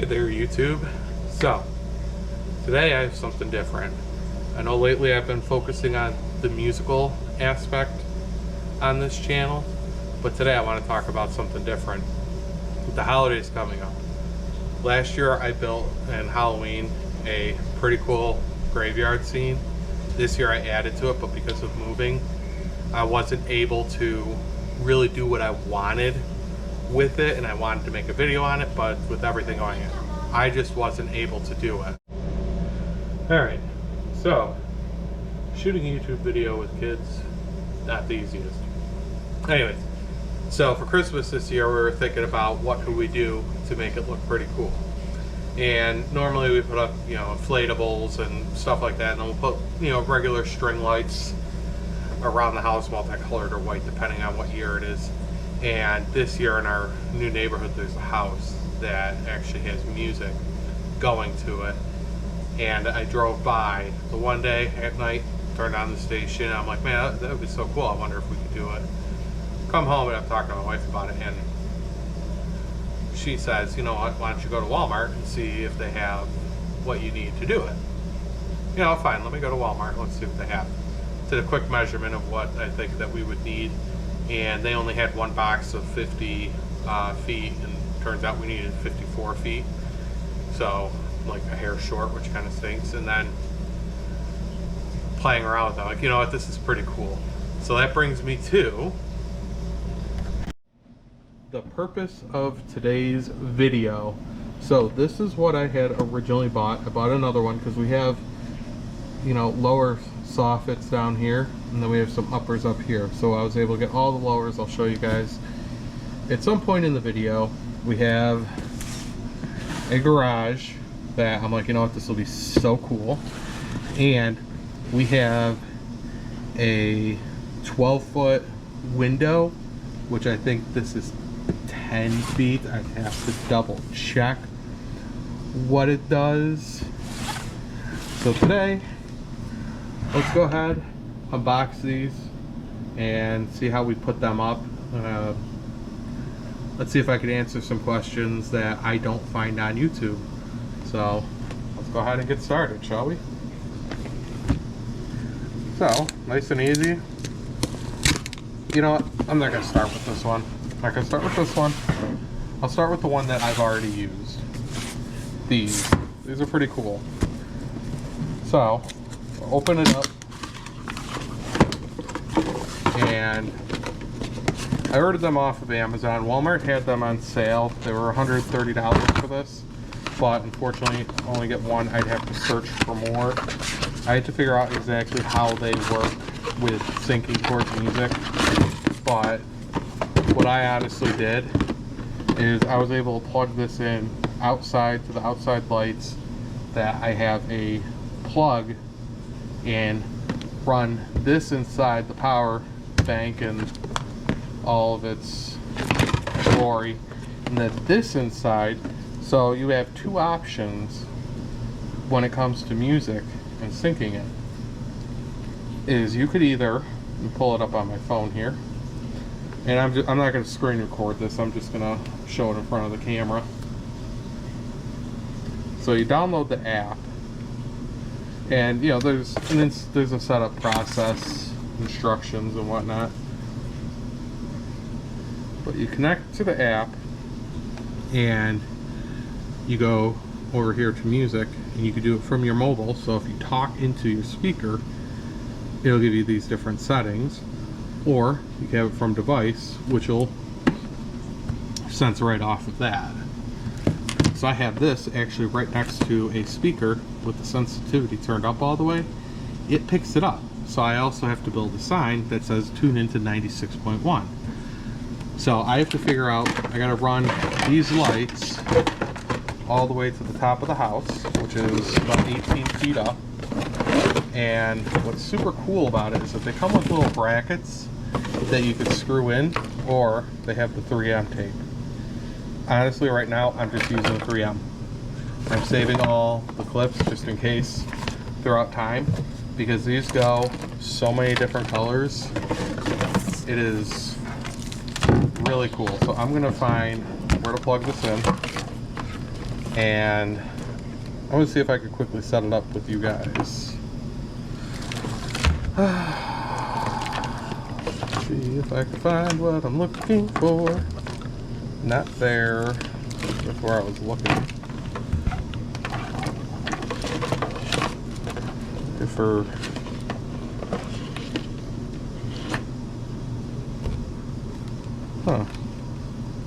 Hey there, YouTube. So, today I have something different. I know lately I've been focusing on the musical aspect on this channel, but today I want to talk about something different. With the holidays coming up. Last year I built in Halloween a pretty cool graveyard scene. This year I added to it, but because of moving, I wasn't able to really do what I wanted with it, and I wanted to make a video on it, but with everything going on, I just wasn't able to do it. Alright, so shooting a YouTube video with kids, not the easiest. Anyways, so for Christmas this year we were thinking about what could we do to make it look pretty cool. And normally we put up, inflatables and stuff like that, and then we'll put, regular string lights around the house, multicolored or white, depending on what year it is. And this year in our new neighborhood, there's a house that actually has music going to it. And I drove by the one day at night, turned on the station, I'm like, man, that would be so cool. I wonder if we could do it. Come home and I'm talking to my wife about it, and she says, you know what, why don't you go to Walmart and see if they have what you need to do it. Fine, let me go to Walmart, let's see what they have. Did a quick measurement of what I think that we would need, and they only had one box of 50 feet, and turns out we needed 54 feet, so like a hair short, which kind of stinks. And then playing around with it, like, you know what, this is pretty cool. So that brings me to the purpose of today's video. So this is what I had originally bought. I bought another one because we have, lower soffits down here, and then we have some uppers up here. So I was able to get all the lowers. I'll show you guys at some point in the video. We have a garage that I'm like, you know what, this will be so cool. And we have a 12-foot window, which I think this is 10 feet. I have to double check what it does. So today, let's go ahead, unbox these, and see how we put them up. Let's see if I can answer some questions that I don't find on YouTube. So let's go ahead and get started, shall we? So, nice and easy. You know what? I'm not going to start with this one. I'm not going to start with this one. I'll start with the one that I've already used. These are pretty cool. So, open it up. And I ordered them off of Amazon. Walmart had them on sale. They were $130 for this, but unfortunately I only get one. I'd have to search for more. I had to figure out exactly how they work with syncing towards music, but what I honestly did is I was able to plug this in outside to the outside lights that I have a plug, and run this inside the power bank and all of its glory, and then this inside. So you have two options when it comes to music and syncing it. Is you could either, pull it up on my phone here, and I'm not going to screen record this, I'm just going to show it in front of the camera. So you download the app, and there's a setup process, instructions and whatnot. But you connect to the app, and you go over here to music, and you can do it from your mobile. So if you talk into your speaker, it'll give you these different settings, or you can have it from device, which will sense right off of that. So I have this actually right next to a speaker with the sensitivity turned up all the way. It picks it up. So I also have to build a sign that says tune into 96.1. So I have to figure out, I gotta run these lights all the way to the top of the house, which is about 18 feet up. And what's super cool about it is that they come with little brackets that you could screw in, or they have the 3M tape. Honestly, right now, I'm just using 3M. I'm saving all the clips just in case throughout time, because these go so many different colors. It is really cool. So I'm gonna find where to plug this in. and I want to see if I could quickly set it up with you guys. See if I can find what I'm looking for. Not there. That's where I was looking. For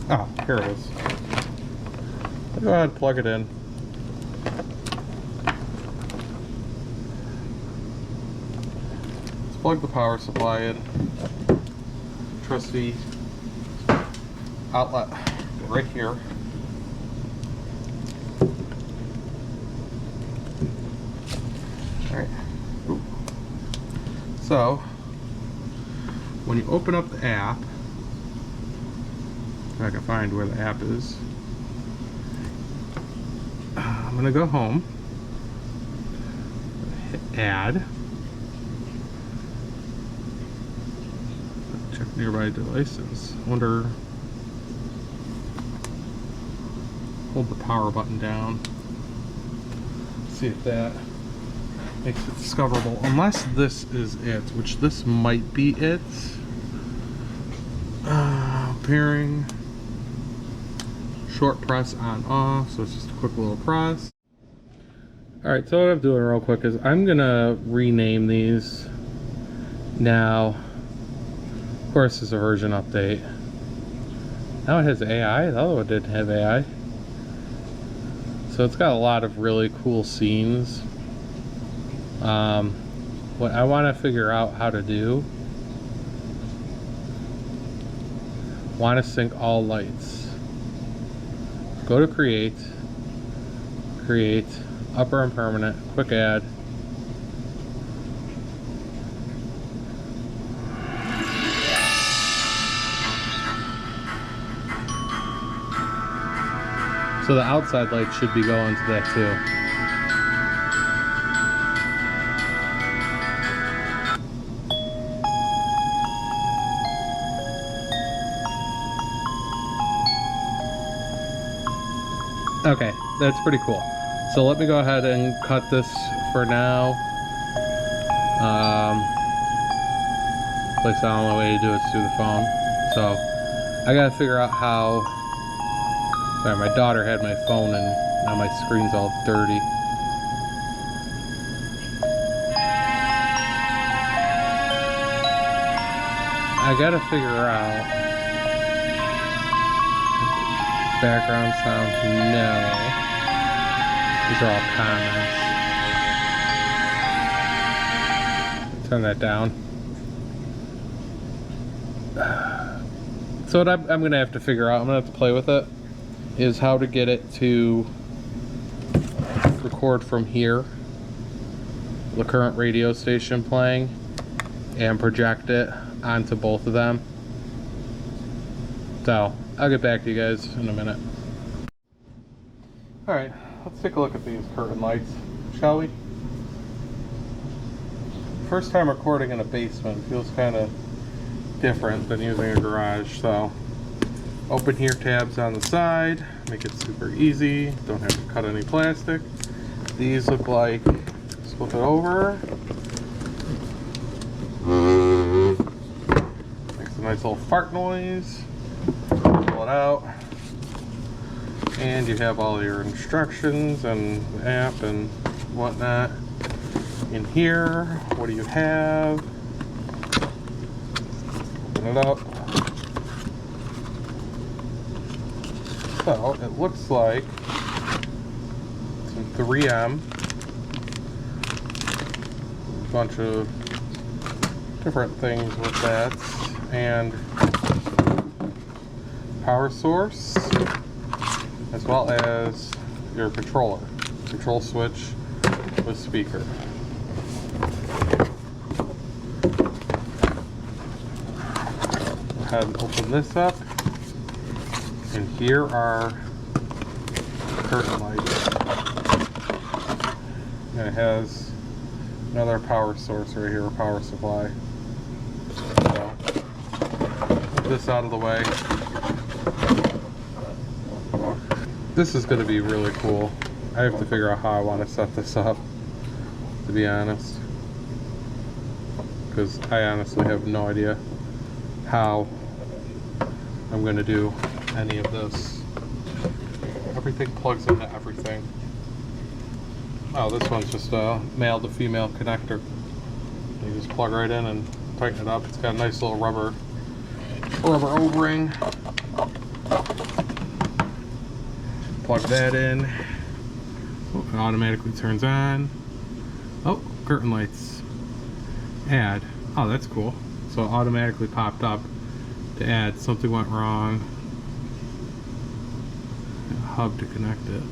ah, here it is. Go ahead and plug it in. Let's plug the power supply in. Trusty outlet right here. Alright. So, when you open up the app, if I can find where the app is, I'm going to go home, hit add, check nearby devices. I wonder, hold the power button down, see if that makes it discoverable, unless this is it, which this might be it. Pairing, short press on off, so it's just a quick little press. Alright, so what I'm doing real quick is I'm gonna rename these now. Of course, it's a version update. Now it has AI. The other one didn't have AI. So it's got a lot of really cool scenes. What I want to figure out how to do, want to sync all lights. Go to create, upper and permanent, quick add. So the outside light should be going to that too. Okay, that's pretty cool. So let me go ahead and cut this for now. Place the only way to do it is through the phone. So I gotta figure out how. Sorry, my daughter had my phone and now my screen's all dirty. I gotta figure out background sound. No, these are all comments. Turn that down. So what I'm gonna have to figure out, I'm gonna have to play with it, is how to get it to record from here, the current radio station playing, and project it onto both of them. So I'll get back to you guys in a minute. Alright, let's take a look at these curtain lights, shall we? First time recording in a basement feels kind of different than using a garage, so open here tabs on the side, make it super easy, don't have to cut any plastic. These look like, let's flip it over, makes a nice little fart noise. Pull it out, and you have all your instructions and the app and whatnot. In here, what do you have? Open it up. So it looks like some 3M, a bunch of different things with that, and power source, as well as your controller, control switch with speaker. Go ahead and open this up, and here are curtain lights. And it has another power source right here, a power supply. So, put this out of the way. this is going to be really cool. I have to figure out how I want to set this up, to be honest, because I honestly have no idea how I'm going to do any of this. Everything plugs into everything. Oh, this one's just a male to female connector. You just plug right in and tighten it up. It's got a nice little rubber O-ring. Plug that in. Oh, it automatically turns on. Oh, curtain lights. Add. Oh, that's cool. So it automatically popped up to add. Something went wrong. A hub to connect it.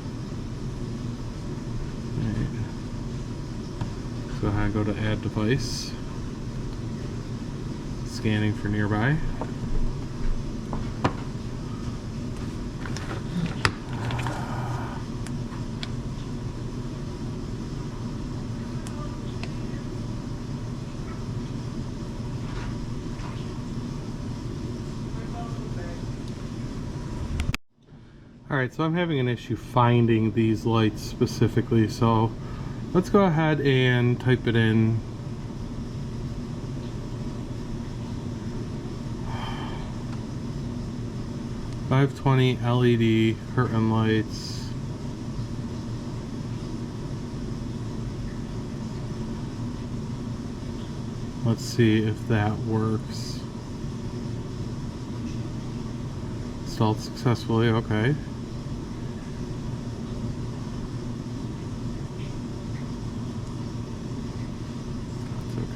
Right. So I go to add device. Scanning for nearby. Alright, so I'm having an issue finding these lights specifically, so let's go ahead and type it in. $520 LED curtain lights. Let's see if that works. Installed successfully, okay.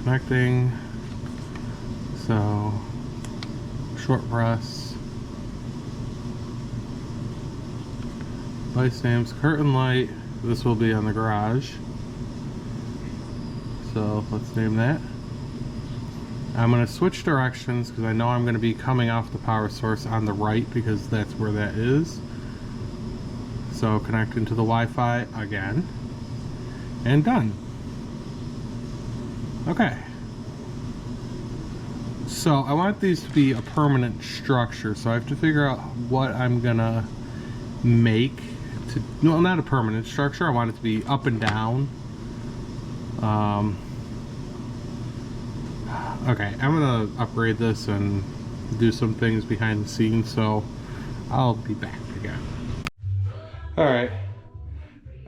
Connecting. So short press. Device names, curtain light. This will be on the garage. So let's name that. I'm going to switch directions because I know I'm going to be coming off the power source on the right because that's where that is. So connect into the Wi-Fi again. And done. Okay. So I want these to be a permanent structure, so I have to figure out what I'm gonna make to, no, not a permanent structure. I want it to be up and down. Okay, I'm gonna upgrade this and do some things behind the scenes, so I'll be back again. Alright,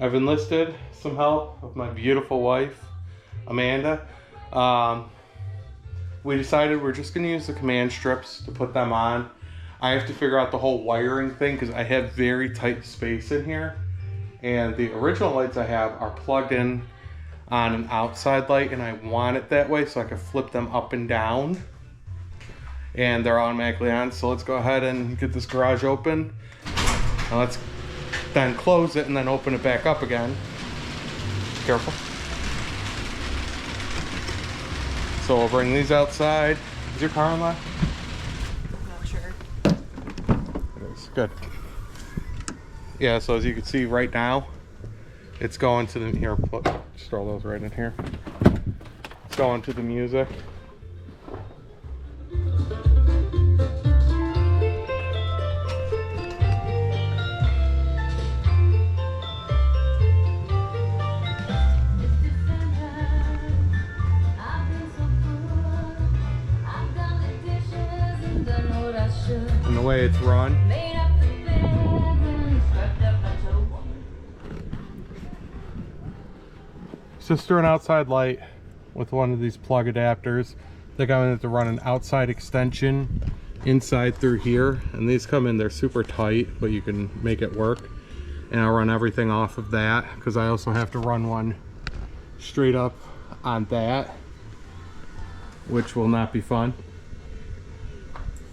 I've enlisted some help of my beautiful wife, Amanda. We decided we're just going to use the command strips to put them on. I have to figure out the whole wiring thing because I have very tight space in here. And the original lights I have are plugged in on an outside light, and I want it that way so I can flip them up and down. And they're automatically on. So let's go ahead and get this garage open. Now let's then close it and then open it back up again. Careful. So we'll bring these outside. Is your car unlocked? Not sure. It is. Good. Yeah, so as you can see right now, it's going to the, here, just throw those right in here. It's going to the music. And the way it's run. It's just through an outside light with one of these plug adapters. I think I'm going to have to run an outside extension inside through here. And these come in, they're super tight, but you can make it work. And I'll run everything off of that because I also have to run one straight up on that, which will not be fun.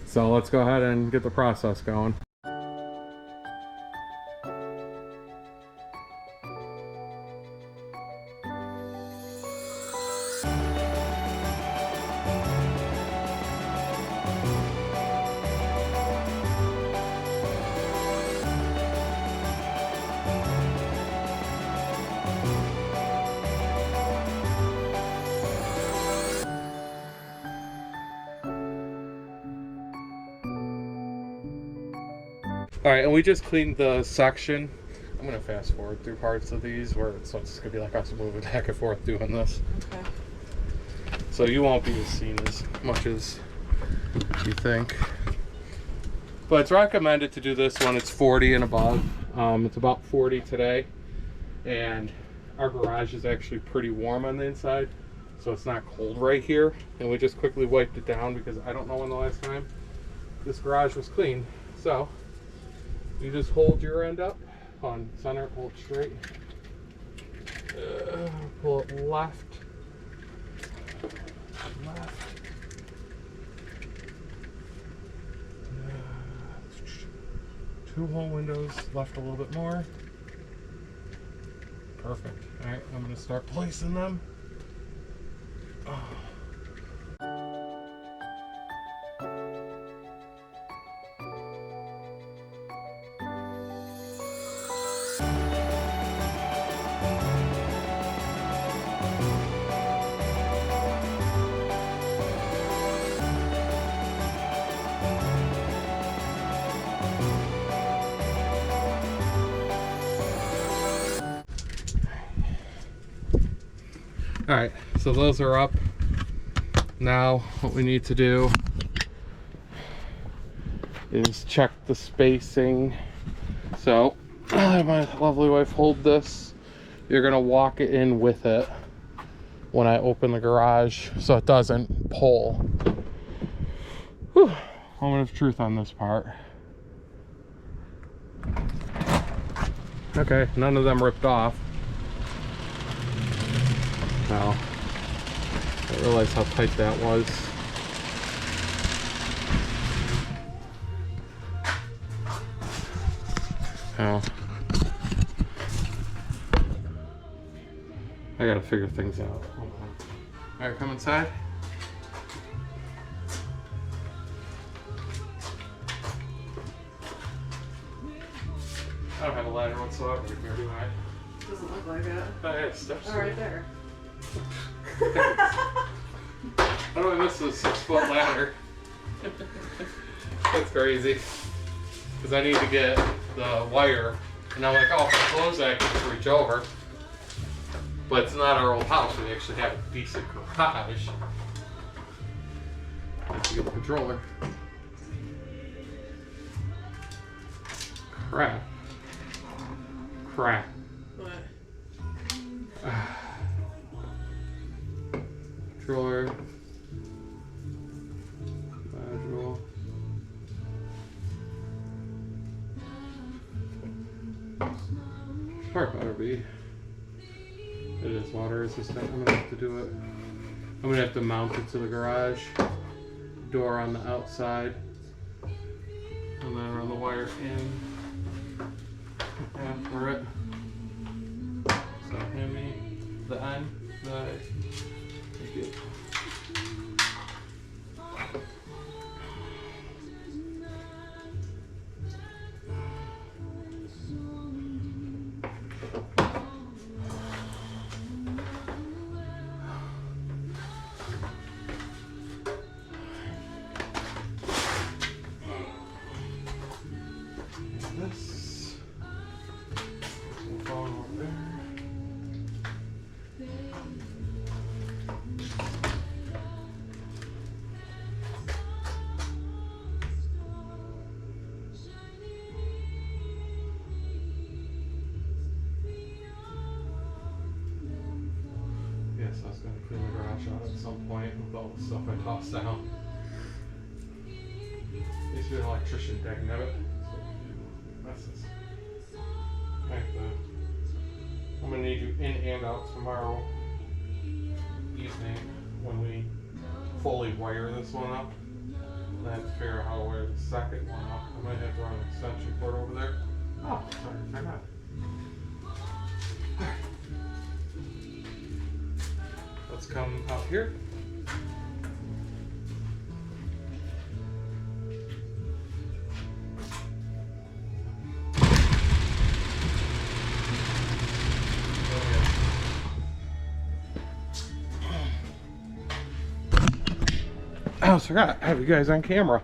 So let's go ahead and get the process going. All right, and we just cleaned the section. I'm gonna fast forward through parts of these where so it's gonna be like us moving back and forth doing this. Okay. So you won't be seen as much as you think. But it's recommended to do this when it's 40 and above. It's about 40 today, and our garage is actually pretty warm on the inside, so it's not cold right here. And we just quickly wiped it down because I don't know when the last time this garage was cleaned. So you just hold your end up on center, pull it straight, pull it left. 2 whole windows, left a little bit more. Perfect. All right, I'm gonna start placing them. Oh. All right, so those are up. Now what we need to do is check the spacing. So I have my lovely wife hold this. You're gonna walk it in with it when I open the garage so it doesn't pull. Whew. Moment of truth on this part. Okay, none of them ripped off. Wow, I didn't realize how tight that was. Oh, I gotta figure things out. Hold on. All right, come inside. I don't have a ladder whatsoever here, do I? Doesn't look like it. Oh, yeah, steps. Oh, right there. How do I miss a 6-foot ladder? That's crazy. Because I need to get the wire, and I'm like, oh, if I close that, I can just reach over. But it's not our old house. We actually have a decent garage. Let's get the controller. Crap. Crap. What? Controller. Module. Part better be. It is water resistant. I'm gonna have to do it. I'm gonna have to mount it to the garage door on the outside, and then run the wire in after it. So hand me the end. Thank you. This will fall over there. Yes, I was going to clean the garage out at some point with all the stuff I tossed down. Used to be an electrician digging at it. I'm gonna need you in and out tomorrow evening when we fully wire this one up. And I have to figure out how to wire the second one up. I might have to run an extension cord over there. Oh, sorry, I forgot. Let's come out here. I almost forgot. I have you guys on camera.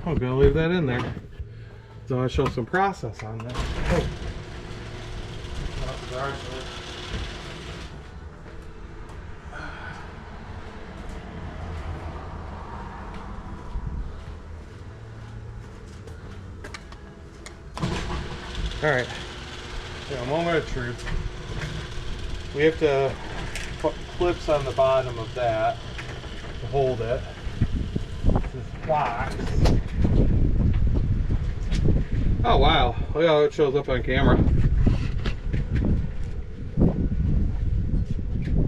I'm gonna leave that in there. So I want to show some process on that. Oh. All right. Yeah, moment of truth. We have to put clips on the bottom of that to hold it. This box. Oh wow, look how it shows up on camera.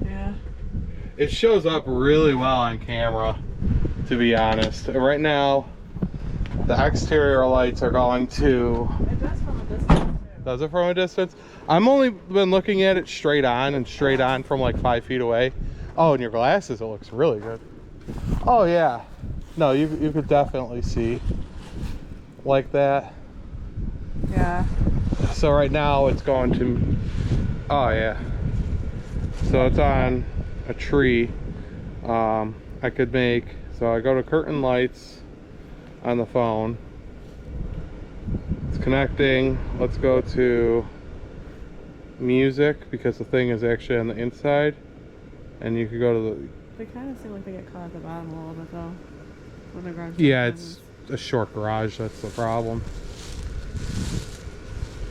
Yeah. It shows up really well on camera, to be honest. Right now, the exterior lights are going to... It does from a distance too. Does it from a distance? I'm only been looking at it straight on and straight on from like 5 feet away. Oh, in your glasses it looks really good. Oh yeah. No, you could definitely see like that. Yeah. So right now it's going to, oh yeah. So it's on a tree. I could make, so I go to curtain lights on the phone. It's connecting. Let's go to music because the thing is actually on the inside. And you could go to the, They kind of seem like they get caught at the bottom a little bit though. When the garage yeah, opens. it's a short garage, that's the problem.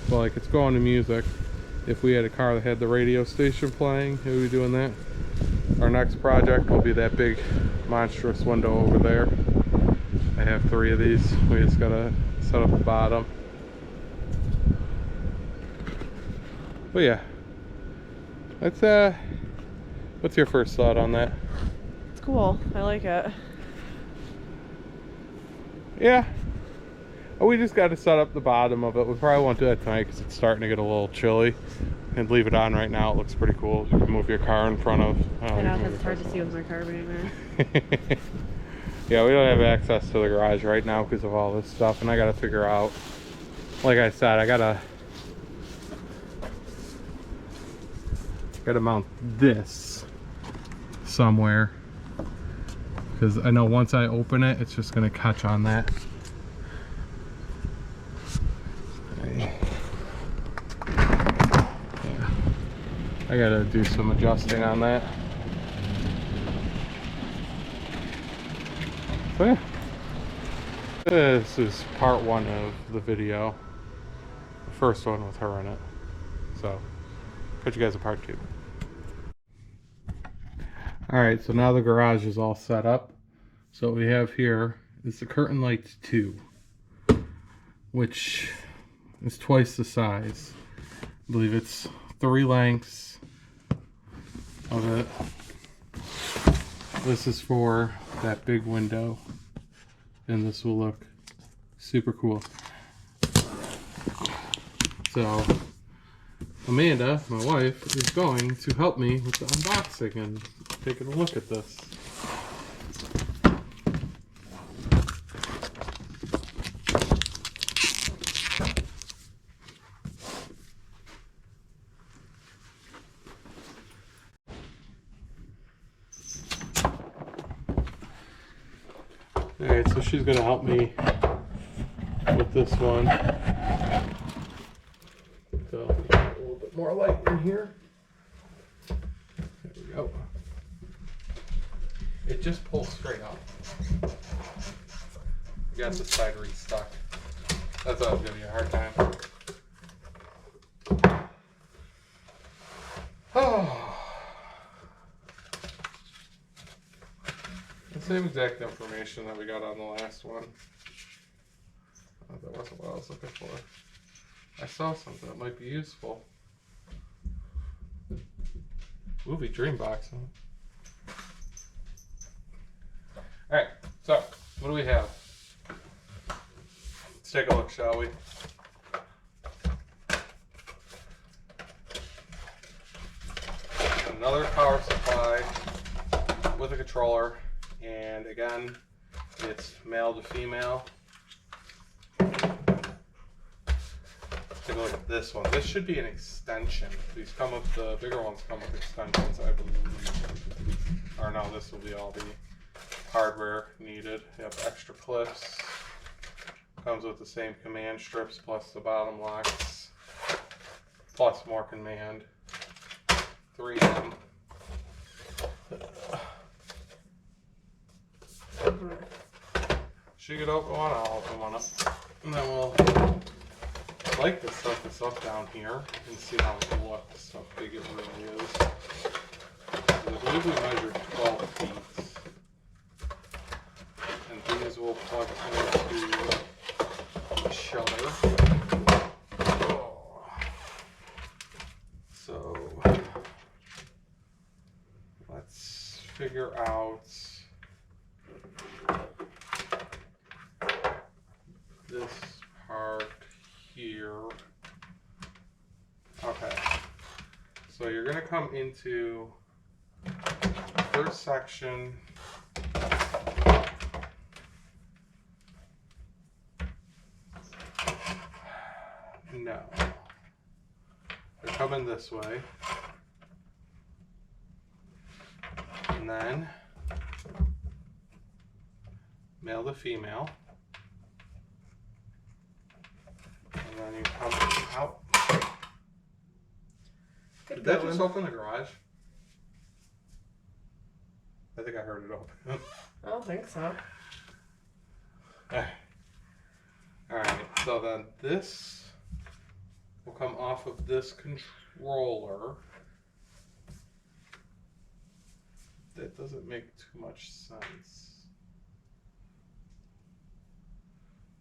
But like it's going to music. If we had a car that had the radio station playing, it would be doing that. Our next project will be that big monstrous window over there. I have 3 of these. We just gotta set up the bottom. But yeah. That's what's your first thought on that? It's cool. I like it. Yeah. Oh, we just got to set up the bottom of it. We probably won't do that tonight because it's starting to get a little chilly. And leave it on right now. It looks pretty cool. You can move your car in front of. I know it's hard to see with my car being there. Yeah, we don't have access to the garage right now because of all this stuff, and I got to figure out. Like I said, I gotta mount this somewhere because I know once I open it, it's just gonna catch on that. I gotta do some adjusting on that. So yeah, this is part 1 of the video. The first one with her in it. So, put you guys in part 2. Alright, so now the garage is all set up. So what we have here is the curtain lights 2, which is twice the size. I believe it's 3 lengths of it. This is for that big window, and this will look super cool. So Amanda, my wife, is going to help me with the unboxing and taking a look at this. Alright, so she's gonna help me with this one. So, a little bit more light in here. There we go. It just pulls straight up. You got the side restuck. That's why I was giving you a hard time. Oh. The same exact information that we got on the last one. Oh, that wasn't what I was looking for. I saw something that might be useful. Movie dream box, huh? Alright, so what do we have? Let's take a look, shall we? Another power supply with a controller, and again, it's male to female. Take a look at this one. This should be an extension. These come with, the bigger ones come with extensions, I believe. Or no, this will be all the hardware needed. You have extra clips. Comes with the same command strips plus the bottom locks, plus more command. 3M. Should get open one, I'll open one up. And then we'll like to set this up down here and see how it looks, how big it really is. I believe we measured 12 feet. And these will plug into the shutter. So let's figure out this part here. Okay, so you're going to come into the first section. No, they're coming this way, and then male to female. And then you come out. Did that just open the garage? I think I heard it open. I don't think so. Alright, so then this will come off of this controller. That doesn't make too much sense.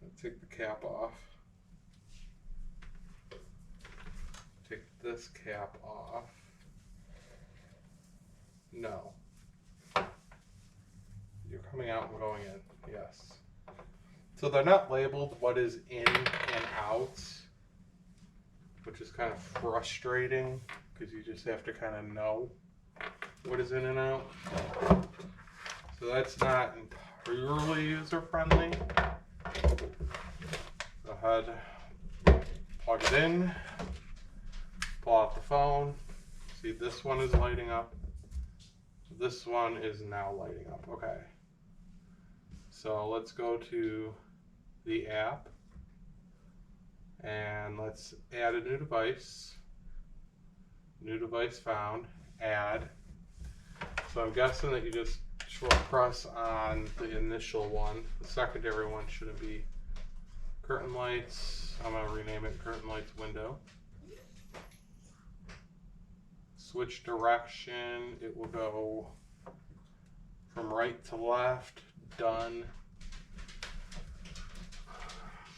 I'll take the cap off. Take this cap off. No. You're coming out and going in. Yes. So they're not labeled what is in and out, which is kind of frustrating because you just have to kind of know what is in and out. So that's not entirely user friendly. Go ahead, plug it in, pull out the phone. See, this one is lighting up. This one is now lighting up. Okay. So let's go to the app and let's add a new device. New device found. Add. So I'm guessing that you just short press on the initial one. The secondary one shouldn't be curtain lights. I'm going to rename it curtain lights window. Switch direction. It will go from right to left. Done.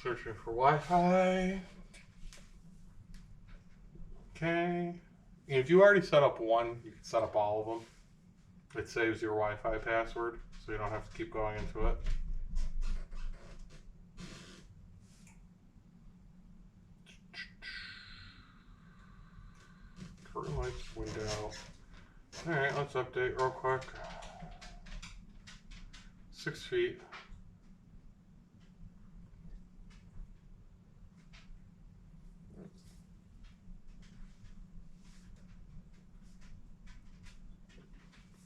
Searching for Wi-Fi. Okay. If you already set up one, you can set up all of them. It saves your Wi-Fi password, so you don't have to keep going into it. Curtain lights window. Alright, let's update real quick. 6 feet.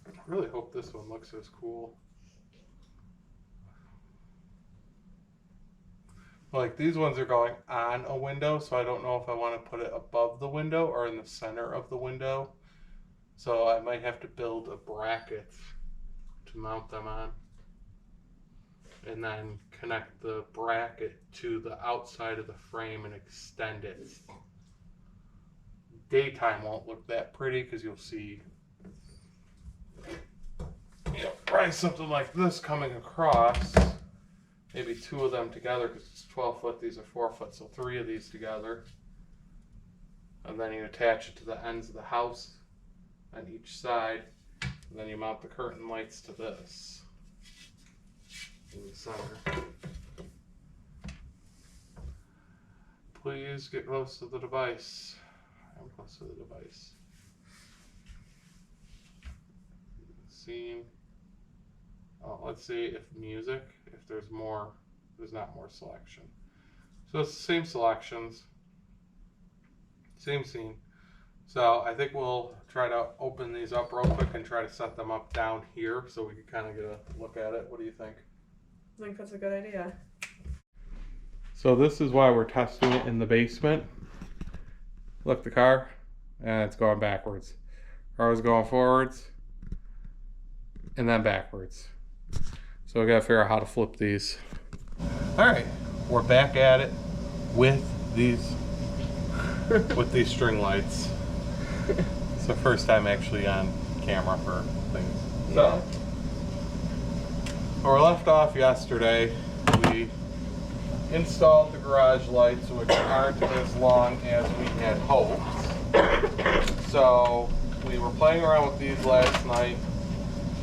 I really hope this one looks as cool. Like these ones are going on a window, so I don't know if I want to put it above the window or in the center of the window. So I might have to build a bracket to mount them on. And then connect the bracket to the outside of the frame and extend it. Daytime won't look that pretty because you'll see, probably something like this coming across. Maybe 2 of them together because it's 12 foot, these are 4 foot, so 3 of these together. And then you attach it to the ends of the house on each side. And then you mount the curtain lights to this in the center. Please get close to the device. I'm close to the device. Scene. Oh, let's see if music, if there's more, there's not more selection. So it's the same selections, same scene. So I think we'll try to open these up real quick and try to set them up down here so we can kind of get a look at it. What do you think? I think that's a good idea. So this is why we're testing it in the basement. Look, the car, and it's going backwards. Car was going forwards, and then backwards. So we gotta figure out how to flip these. All right, we're back at it with these string lights. It's the first time actually on camera for things. So, where we left off yesterday, we installed the garage lights, which aren't as long as we had hoped. So we were playing around with these last night,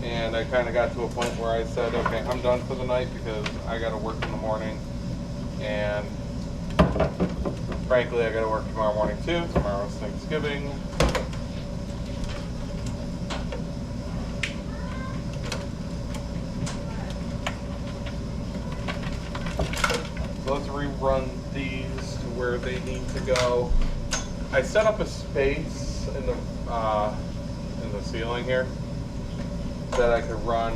and I kind of got to a point where I said, okay, I'm done for the night because I got to work in the morning, and frankly, I got to work tomorrow morning too. Tomorrow's Thanksgiving. So let's rerun these to where they need to go. I set up a space in the ceiling here that I could run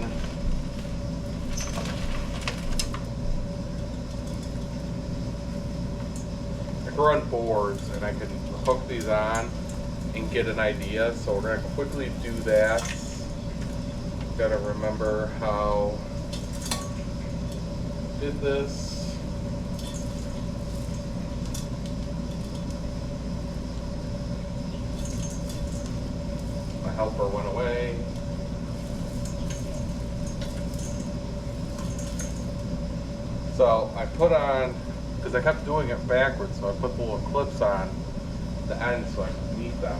boards, and I can hook these on and get an idea. So we're gonna quickly do that. Gotta remember how I did this. My helper went away. So I put on, because I kept doing it backwards, so I put the little clips on the end so I could meet them.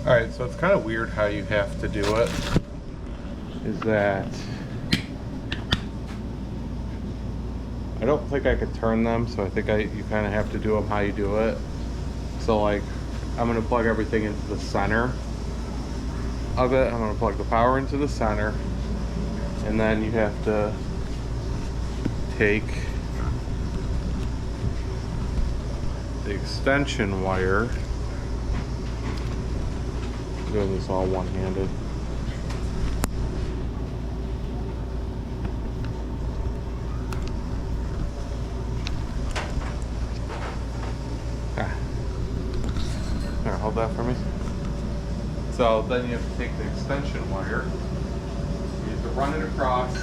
Alright, so it's kind of weird how you have to do it. Is that I don't think I could turn them, so I think you kind of have to do them how you do it. So like, I'm going to plug everything into the center of it. I'm going to plug the power into the center, and then you have to take the extension wire. I'm doing this all one-handed. Here, hold that for me. So then you have to take the extension wire, you have to run it across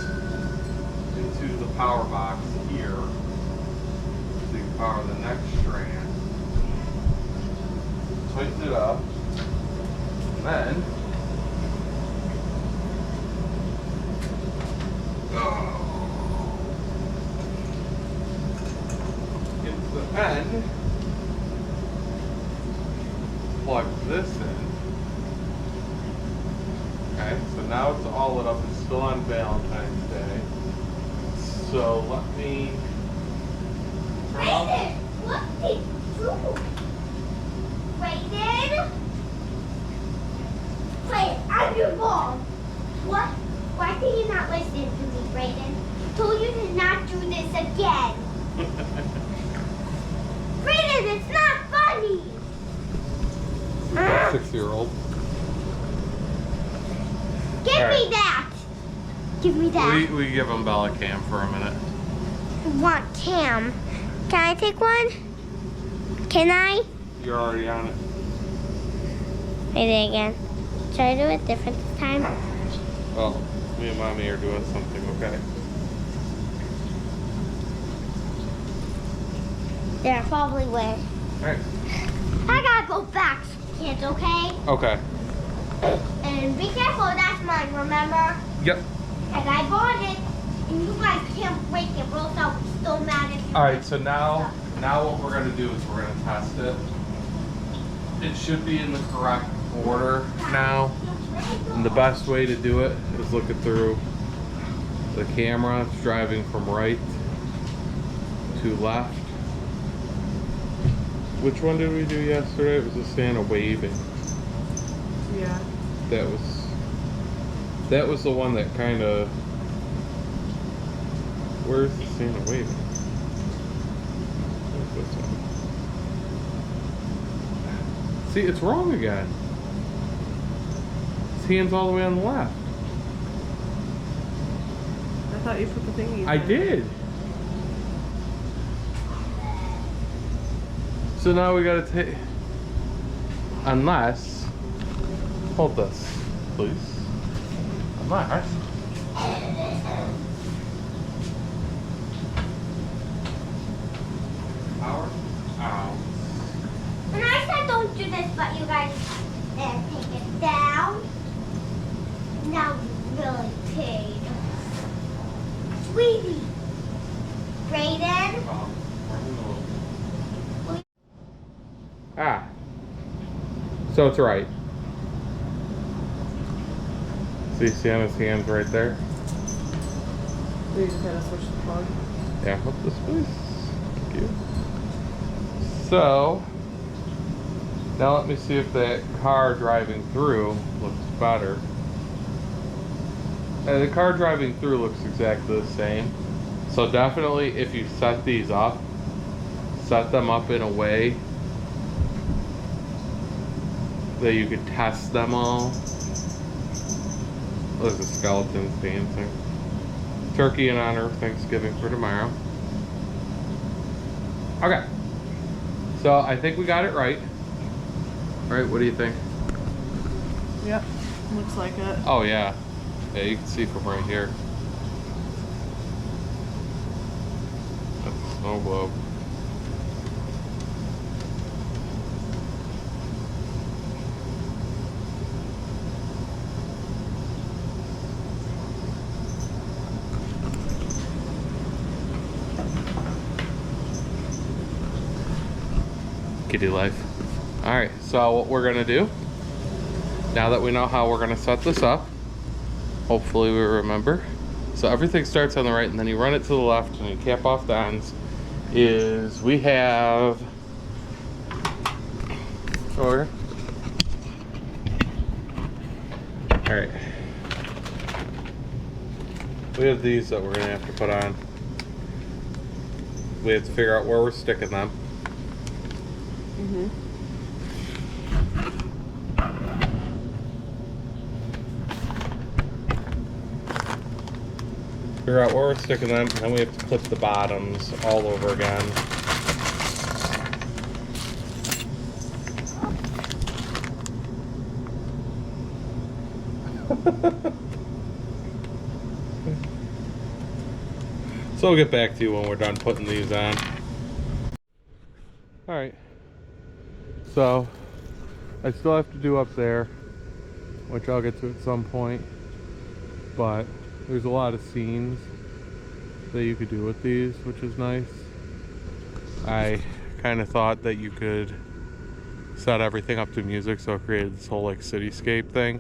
into the power box here, so you can power the next strand, tighten it up, and then into the end, plug this in. Okay, so now it's all lit up. It's still on Valentine's Day. So let me turn off. What did you do? Brayden? Play on your ball. What? Why can you not listen to me, Brayden? I told you to not do this again. Brayden, it's not funny. 6-year-old. Give All me right. that. Give me that. We give him Bella Cam for a minute. I want Cam. Can I take one? Can I? You're already on it. I did it again. Should I do it different this time? Oh, me and Mommy are doing something, okay? Yeah, probably will. Alright. I gotta go back, kids, okay? Okay. And be careful, that's mine, remember? Yep. Because I bought it, and you guys can't break it, or else I'll be so mad if you Alright, so now what we're going to do is we're going to test it. It should be in the correct order now. And the best way to do it is look it through the camera. It's driving from right to left. Which one did we do yesterday? It was the Santa waving. Yeah. That was the one that kind of. Where's the Santa waving? Where's this one? See, it's wrong again. His hand's all the way on the left. I thought you put the thingy. I did. So now we gotta take. Unless. Hold this, please. Unless. Power out. And I said don't do this, but you guys take it down. Now you really paid. Sweetie. Brayden. Ah. So it's right. See Sienna's hands right there? We just had to switch the plug. Yeah, help this please. Thank you. So, now let me see if that car driving through looks better. The car driving through looks exactly the same. So definitely if you set these up, set them up in a way that you could test them all. There's a skeleton dancing. Turkey in honor of Thanksgiving for tomorrow. Okay. So I think we got it right. Alright, what do you think? Yep. Looks like it. Oh yeah. Yeah, you can see from right here. That's a snow globe. Kitty life. Alright, so what we're gonna do, now that we know how we're gonna set this up, hopefully we remember. So everything starts on the right and then you run it to the left and you cap off the ends. Is we have Alright. We have these that we're gonna have to put on. We have to figure out where we're sticking them. Mm-hmm. Figure out where we're sticking them, and then we have to clip the bottoms all over again. So we'll get back to you when we're done putting these on. Alright. So, I still have to do up there, which I'll get to at some point. But there's a lot of scenes that you could do with these, which is nice. I kind of thought that you could set everything up to music, so it created this whole like cityscape thing.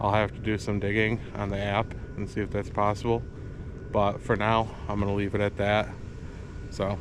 I'll have to do some digging on the app and see if that's possible. But for now, I'm going to leave it at that. So